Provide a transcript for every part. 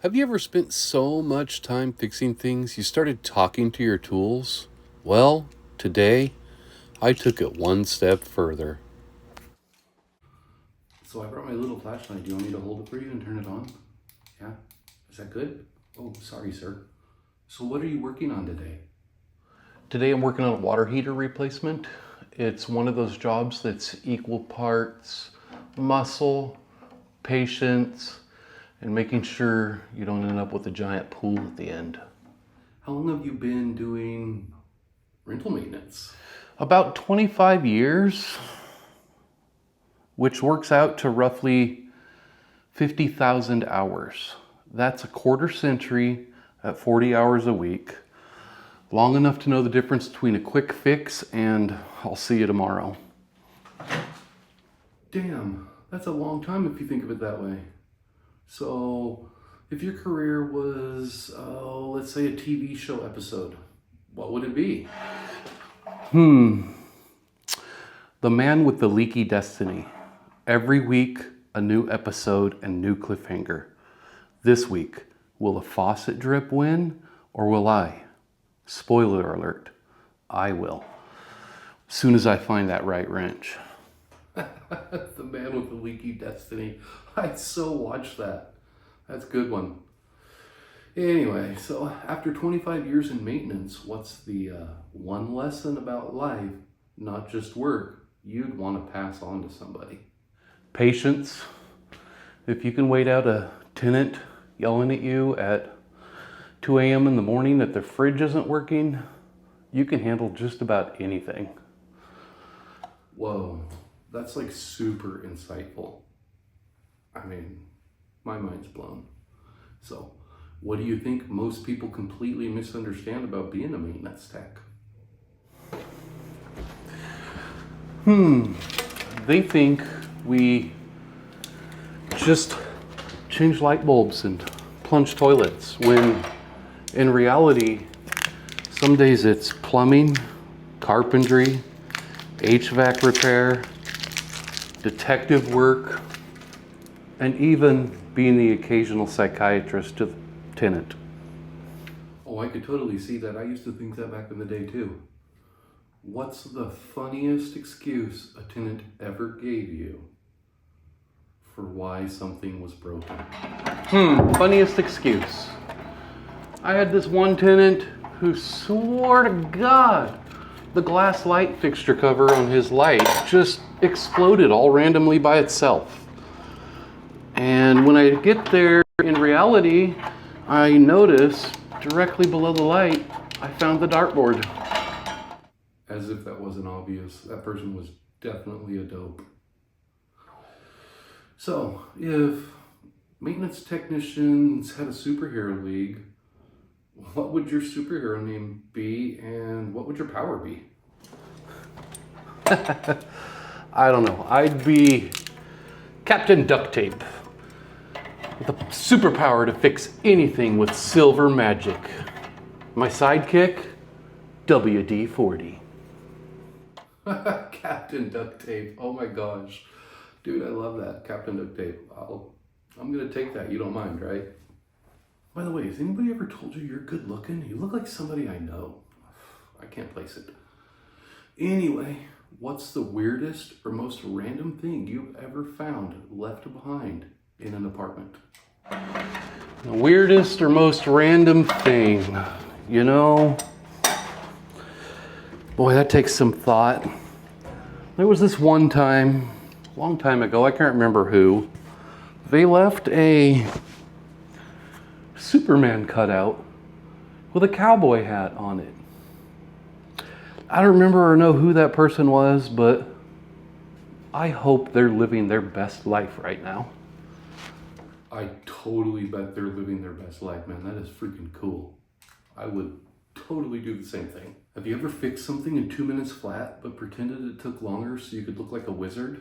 Have you ever spent so much time fixing things you started talking to your tools? Well, today I took it one step further. So I brought my little flashlight. Do you want me to hold it for you and turn it on? Yeah? Is that good? Oh, sorry, sir. So what are you working on today? Today I'm working on a water heater replacement. It's one of those jobs that's equal parts muscle, patience, and making sure you don't end up with a giant pool at the end. How long have you been doing rental maintenance? About 25 years, which works out to roughly 50,000 hours. That's a quarter century at 40 hours a week. Long enough to know the difference between a quick fix and I'll see you tomorrow. Damn, that's a long time if you think of it that way. So, if your career was, let's say, a TV show episode, what would it be? The Man with the Leaky Destiny. Every week, a new episode and new cliffhanger. This week, will a faucet drip win or will I? Spoiler alert, I will. Soon as I find that right wrench. The Man with the Leaky Destiny. I'd so watch that. That's a good one. Anyway, so after 25 years in maintenance, what's the one lesson about life, not just work, you'd want to pass on to somebody? Patience. If you can wait out a tenant yelling at you at 2 a.m. in the morning that the fridge isn't working, you can handle just about anything. Whoa, that's like super insightful. I mean, my mind's blown. So, what do you think most people completely misunderstand about being a maintenance tech? They think we just change light bulbs and plunge toilets, when in reality, some days it's plumbing, carpentry, HVAC repair, detective work, and even being the occasional psychiatrist to the tenant. Oh, I could totally see that. I used to think that back in the day too. What's the funniest excuse a tenant ever gave you for why something was broken? Funniest excuse. I had this one tenant who swore to God the glass light fixture cover on his light just exploded all randomly by itself. And when I get there, in reality, I notice directly below the light, I found the dartboard. As if that wasn't obvious, that person was definitely a dope. So, if maintenance technicians had a superhero league, what would your superhero name be and what would your power be? I don't know. I'd be Captain Duct Tape with a superpower to fix anything with silver magic. My sidekick, WD-40. Captain Duct Tape. Oh my gosh. Dude, I love that. Captain Duct Tape. I'm going to take that. You don't mind, right? By the way, has anybody ever told you you're good looking? You look like somebody I know. I can't place it. Anyway, what's the weirdest or most random thing you've ever found left behind in an apartment? The weirdest or most random thing, you know? Boy, that takes some thought. There was this one time, a long time ago, I can't remember who, they left a Superman cutout with a cowboy hat on it. I don't remember or know who that person was, but I hope they're living their best life right now. I totally bet they're living their best life, man. That is freaking cool. I would totally do the same thing. Have you ever fixed something in 2 minutes flat, but pretended it took longer so you could look like a wizard?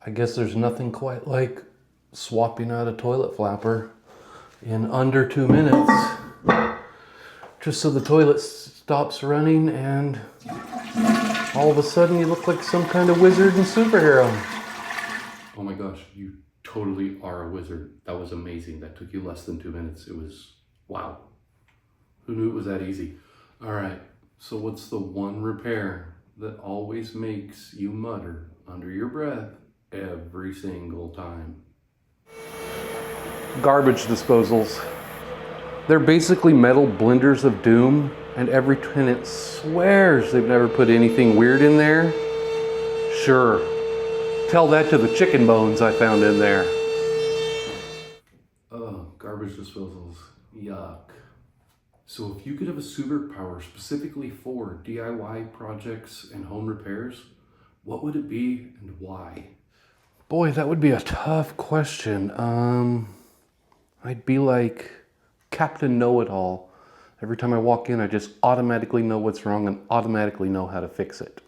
I guess there's nothing quite like swapping out a toilet flapper in under 2 minutes. Just so the toilet stops running and all of a sudden you look like some kind of wizard and superhero. Oh my gosh, you totally are a wizard. That was amazing. That took you less than 2 minutes. It was, wow. Who knew it was that easy? All right, so what's the one repair that always makes you mutter under your breath every single time? Garbage disposals. They're basically metal blenders of doom, and every tenant swears they've never put anything weird in there. Sure, tell that to the chicken bones I found in there. Oh, garbage disposals. Yuck. So if you could have a superpower specifically for DIY projects and home repairs, what would it be and why? Boy, that would be a tough question. I'd be like Captain Know-It-All. Every time I walk in, I just automatically know what's wrong and automatically know how to fix it.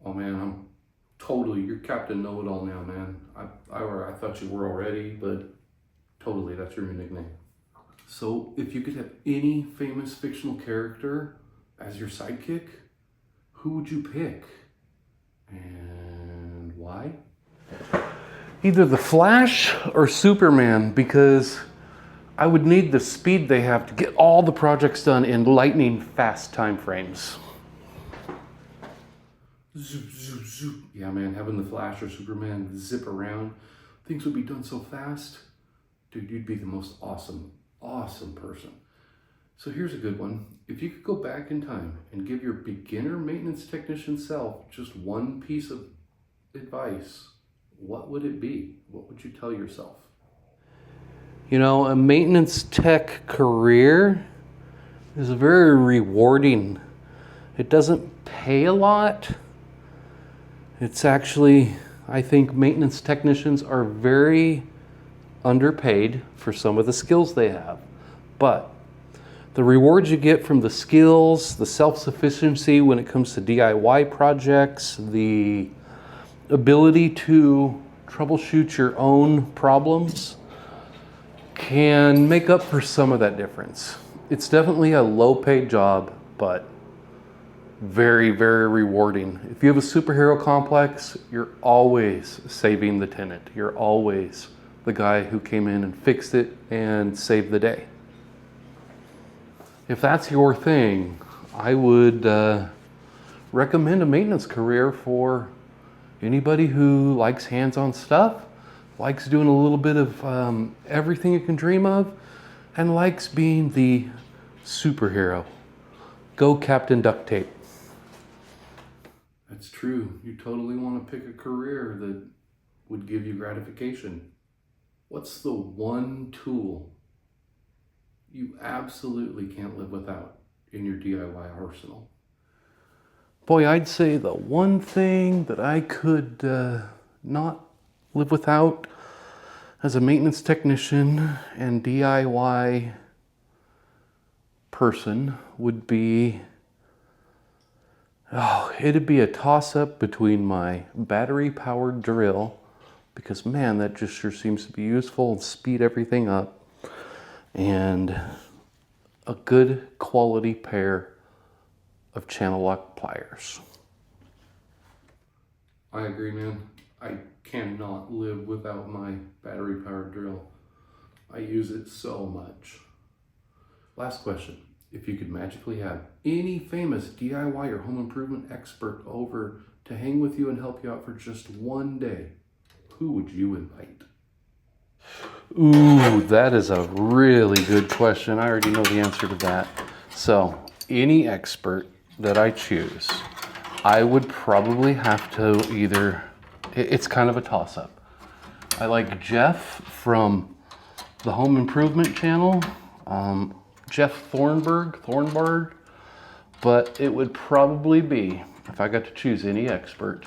Oh man, you're Captain Know-It-All now, man. I thought you were already, but totally, that's your new nickname. So if you could have any famous fictional character as your sidekick, who would you pick? And why? Either the Flash or Superman, because I would need the speed they have to get all the projects done in lightning fast time frames. Zoop, zoop, zoop. Yeah, man, having the Flash or Superman zip around, things would be done so fast. Dude, you'd be the most awesome person. So here's a good one. If you could go back in time and give your beginner maintenance technician self just one piece of advice, what would it be? What would you tell yourself? You know, a maintenance tech career is very rewarding. It doesn't pay a lot. It's actually, I think maintenance technicians are very underpaid for some of the skills they have. But the rewards you get from the skills, the self-sufficiency when it comes to DIY projects, the ability to troubleshoot your own problems can make up for some of that difference. It's definitely a low-paid job, but very, very rewarding. If you have a superhero complex, you're always saving the tenant. You're always the guy who came in and fixed it and saved the day. If that's your thing, I would recommend a maintenance career for anybody who likes hands-on stuff, likes doing a little bit of everything you can dream of, and likes being the superhero. Go Captain Duct Tape. That's true. You totally want to pick a career that would give you gratification. What's the one tool you absolutely can't live without in your DIY arsenal? Boy, I'd say the one thing that I could not live without as a maintenance technician and DIY person would be, it'd be a toss-up between my battery-powered drill, because man, that just sure seems to be useful and speed everything up, and a good quality pair of channel lock pliers. I agree, man. I cannot live without my battery-powered drill. I use it so much. Last question. If you could magically have any famous DIY or home improvement expert over to hang with you and help you out for just one day, who would you invite? Ooh, that is a really good question. I already know the answer to that. So, any expert that I choose, I would probably have to either, it's kind of a toss-up. I like Jeff from the Home Improvement channel, Jeff Thornburg, but it would probably be, if I got to choose any expert,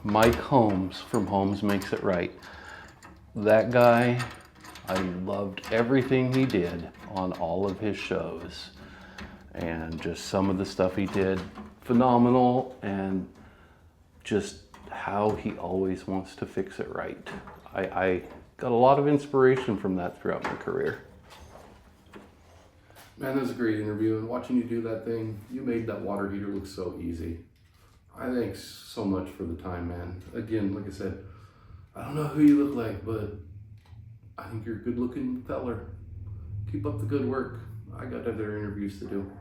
Mike Holmes from Holmes Makes It Right. That guy, I loved everything he did on all of his shows, and just some of the stuff he did, phenomenal, and just how he always wants to fix it right. I got a lot of inspiration from that throughout my career. Man, that was a great interview, and watching you do that thing, you made that water heater look so easy. I thanks so much for the time, man. Again, like I said, I don't know who you look like, but I think you're a good looking feller. Keep up the good work. I got other interviews to do.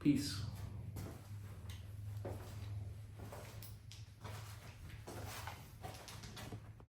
Peace.